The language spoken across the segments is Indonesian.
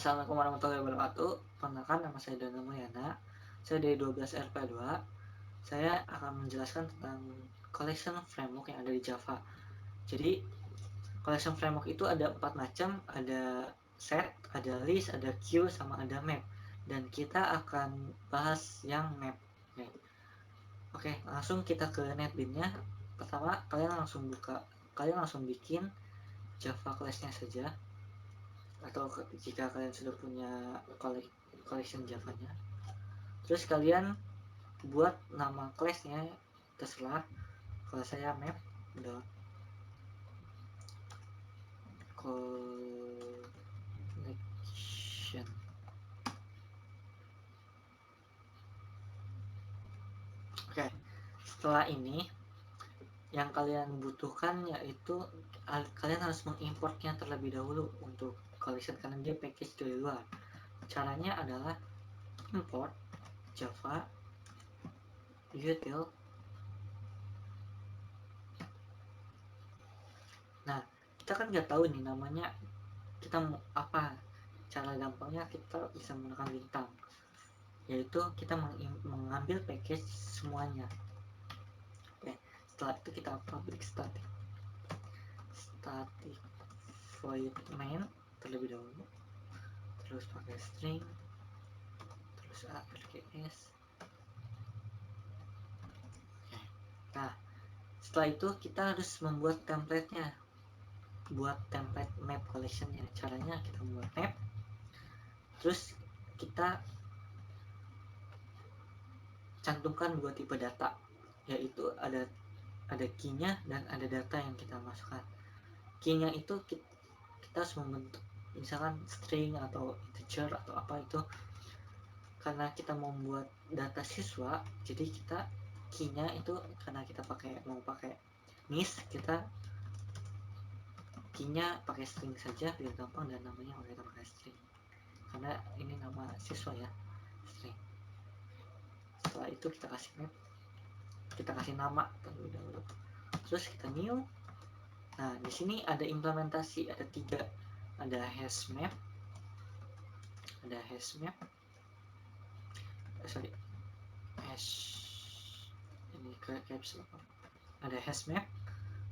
Assalamualaikum warahmatullahi wabarakatuh. Perkenalkan, nama saya Dana Mulyana. Saya dari 12 RP2. Saya akan menjelaskan tentang collection framework yang ada di Java. Jadi, collection framework itu ada 4 macam, ada set, ada list, ada queue, sama ada map. Dan kita akan bahas yang map. Oke, langsung kita ke NetBeans-nya. Pertama, kalian langsung bikin Java class-nya saja. Atau jika kalian sudah punya collection Java-nya, terus kalian buat nama class-nya terserah. Kalau saya map dot collection. Oke, setelah ini yang kalian butuhkan yaitu kalian harus mengimportnya terlebih dahulu untuk collection karena dia package dari luar. Caranya adalah import java util. Nah, kita kan nggak tahu nih namanya kita mau apa. Cara gampangnya kita bisa menggunakan bintang, yaitu kita mengambil package semuanya. Oke, setelah itu kita public static void main terlebih dahulu, terus pakai string, terus ARKS. Nah, setelah itu kita harus membuat template-nya, buat template map collection-nya. Caranya kita membuat map, terus kita cantumkan 2 tipe data, yaitu ada key-nya dan ada data yang kita masukkan. Key-nya itu kita harus membentuk misalkan string atau integer atau apa itu, karena kita mau membuat data siswa. Jadi kita key-nya itu karena kita mau pakai nis, kita key-nya pakai string saja biar gampang, dan namanya kita pakai string karena ini nama siswa ya, string. Setelah itu kita kasih map, kita kasih nama terlebih dahulu, terus kita new. Nah, di sini ada implementasi, ada 3, ada hashmap, ini ke caps lock, ada hashmap,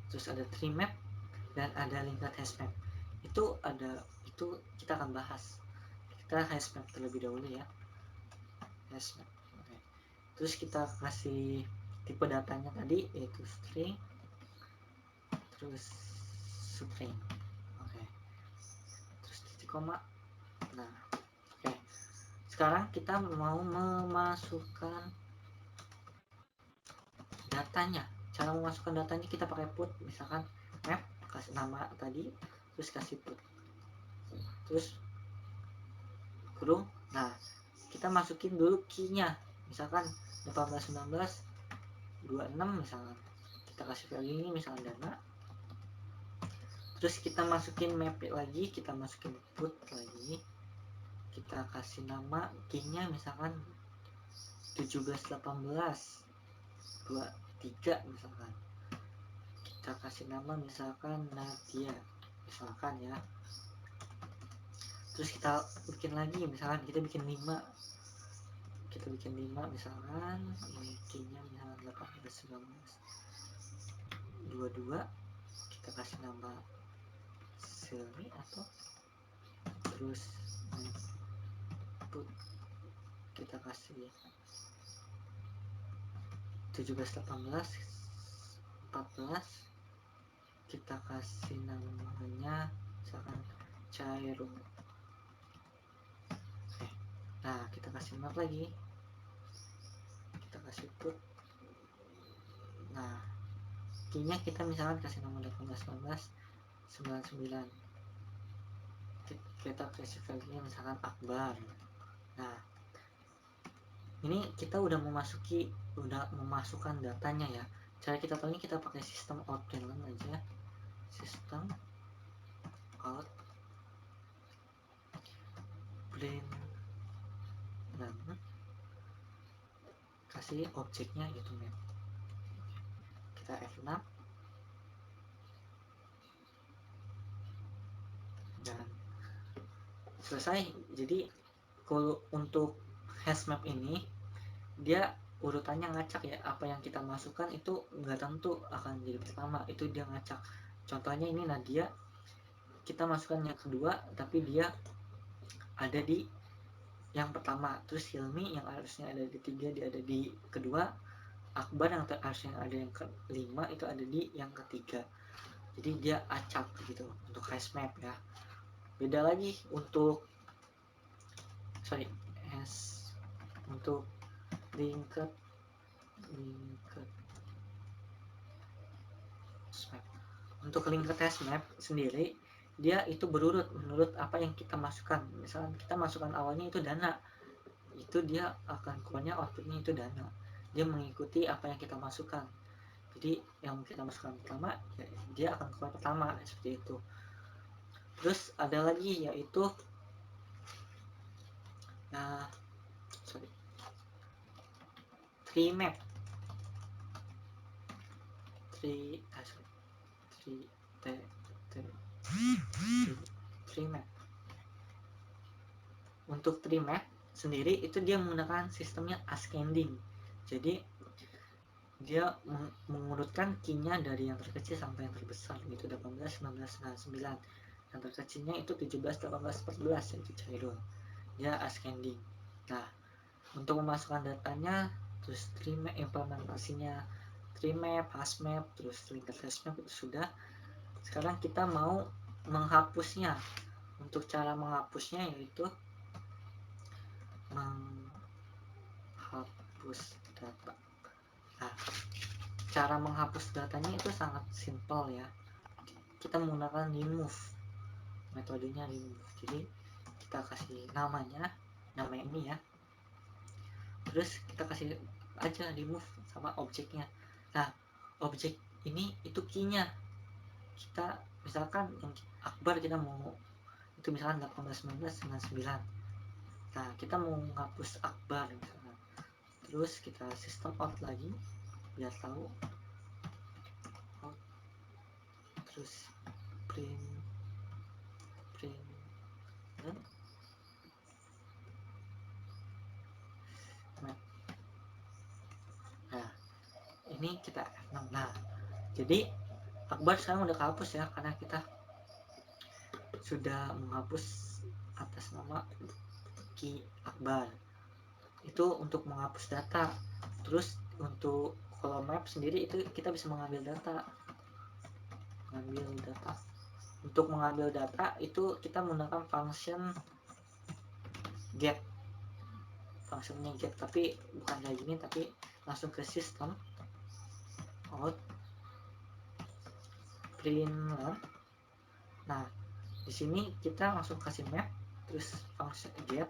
terus ada tree map, dan ada linked hashmap. Itu kita akan bahas. Kita hashmap terlebih dahulu ya, hashmap. Oke. Terus kita kasih tipe datanya tadi yaitu string, terus string. Oke. Terus titik koma. Nah, oke. Sekarang kita mau memasukkan datanya. Cara memasukkan datanya kita pakai put, misalkan map, kasih nama tadi, terus kasih put, terus kurung. Nah, kita masukin dulu key-nya, misalkan 18, 19, 26 misalkan. Kita kasih value ini misalkan dana. Terus kita masukin map lagi, kita masukin put lagi, kita kasih nama key-nya misalkan 17, 18, 23 misalkan. Kita kasih nama misalkan Nadia misalkan ya. Terus kita bikin lagi, misalkan kita bikin 5 misalkan, ini key-nya misalkan 18, 19, 22. Kita kasih nama Selmi atau terus put, kita kasih 17, 18, 14. Kita kasih namanya misalkan Cairo. Nah, kita kasih map lagi, kita kasih put. Nah, key-nya kita misalkan kasih nomor 18, 19, 99. Kita kasih value-nya misalkan Akbar. Nah, ini kita udah memasukkan datanya ya. Cara kita tahu ini kita pakai sistem out println aja, sistem out println, kasih objeknya gitu map. Kita F6 dan selesai. Jadi kalau untuk hashmap ini dia urutannya ngacak ya, apa yang kita masukkan itu nggak tentu akan jadi pertama, itu dia ngacak. Contohnya ini Nadia, kita masukkan yang kedua tapi dia ada di yang pertama, terus Hilmi yang harusnya ada di tiga dia ada di kedua, Akbar yang harusnya ada yang kelima itu ada di yang ketiga. Jadi dia acak gitu untuk hashmap ya. Beda lagi untuk untuk linked hashmap. Untuk linked hashmap sendiri dia itu berurut menurut apa yang kita masukkan. Misalkan kita masukkan awalnya itu dana, itu dia akan keluarnya outputnya itu dana. Dia mengikuti apa yang kita masukkan. Jadi yang kita masukkan pertama ya, dia akan keluar pertama seperti itu. Terus ada lagi yaitu tree map. Tree map. Untuk tree map sendiri itu dia menggunakan sistemnya ascending. Jadi dia mengurutkan key-nya dari yang terkecil sampai yang terbesar gitu, 18, 19, 9. Yang terkecilnya itu 17, 18, 14 yaitu Cairul. Dia ascending. Nah, untuk memasukkan datanya, terus tree map, implementasinya tree map, hashmap, terus linked hashmap itu sudah. Sekarang kita mau menghapusnya. Untuk cara menghapusnya yaitu menghapus data. Nah, cara menghapus datanya itu sangat simpel ya. Kita menggunakan remove, metodenya remove. Jadi kita kasih nama ini ya, terus kita kasih aja remove sama objeknya. Nah, objek ini itu key-nya. Kita misalkan yang Akbar kita mau itu misalkan 18, 19, 99. Nah, kita mau menghapus Akbar misalkan. Terus kita sistem out lagi biar tahu out, terus print nah ini kita F6. Nah, jadi Akbar sekarang udah kehapus ya, karena kita sudah menghapus atas nama key Akbar. Itu untuk menghapus data. Terus untuk kalau map sendiri itu kita bisa mengambil data. Untuk mengambil data itu kita menggunakan function get. Functionnya get, tapi bukan kayak gini, tapi langsung ke sistem out print. Nah, di sini kita langsung kasih map, terus function get,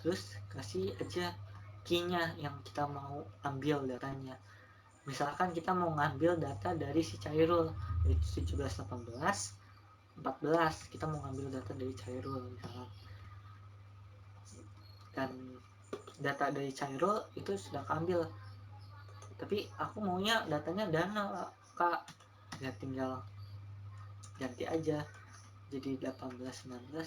terus kasih aja key-nya yang kita mau ambil datanya. Misalkan kita mau ngambil data dari si Cairul, yaitu 17, 18, 14. Kita mau ngambil data dari Cairul misalkan. Dan data dari Cairul itu sudah keambil. Tapi aku maunya datanya dana, Kak. Ya tinggal ganti aja jadi 18, 19,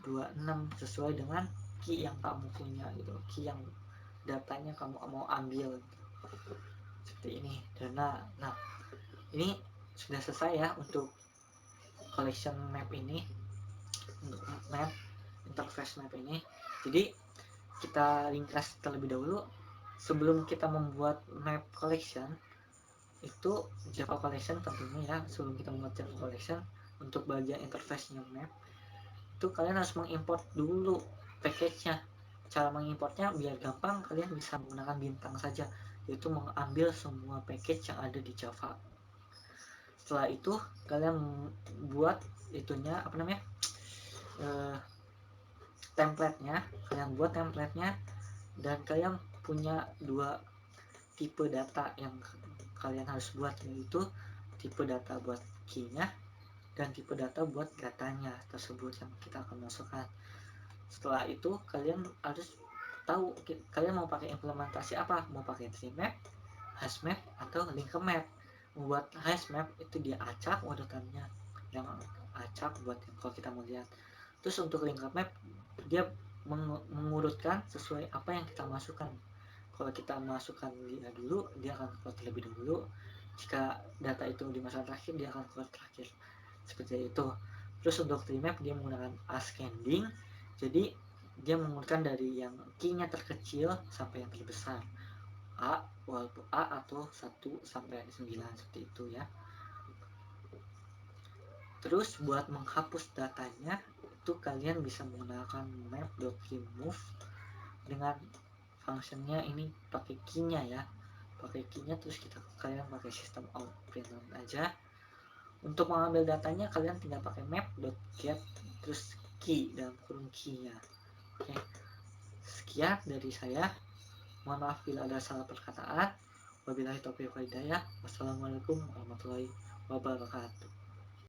26 sesuai dengan key yang kamu punya gitu, key yang datanya kamu mau ambil gitu. Seperti ini dana. Nah, ini sudah selesai ya untuk collection map ini, untuk map interface map ini. Jadi kita ringkas terlebih dahulu. Sebelum kita membuat map collection itu Java collection tentunya ya, sebelum kita membuat Java collection untuk bagian interface-nya map itu kalian harus mengimport dulu package-nya. Cara mengimportnya biar gampang, kalian bisa menggunakan bintang saja, yaitu mengambil semua package yang ada di Java. Setelah itu kalian buat itunya template-nya, dan kalian punya dua tipe data yang kalian harus buat, yaitu tipe data buat key-nya dan tipe data buat datanya tersebut yang kita akan masukkan. Setelah itu kalian harus tahu kalian mau pakai implementasi apa, mau pakai tree map, hashmap, atau linked map. Membuat hashmap itu dia acak urutannya, yang acak buat kalau kita mau lihat. Terus untuk lingkup map dia mengurutkan sesuai apa yang kita masukkan. Kalau kita masukkan dia dulu, dia akan keluar terlebih dahulu. Jika data itu dimasukkan terakhir, dia akan keluar terakhir. Seperti itu. Terus untuk remap dia menggunakan ascending, jadi dia mengurutkan dari yang key-nya terkecil sampai yang terbesar. A, walaupun A atau 1 sampai 9 seperti itu ya. Terus buat menghapus datanya itu kalian bisa menggunakan map.remove dengan functionnya ini pakai key-nya ya. Pakai key-nya terus kalian pakai sistem out println aja. Untuk mengambil datanya kalian tinggal pakai map.get terus key dalam kurung key-nya. Oke. Sekian dari saya. Mohon maaf bila ada salah perkataan. Wabillahi taufiq wal hidayah. Wassalamualaikum warahmatullahi wabarakatuh.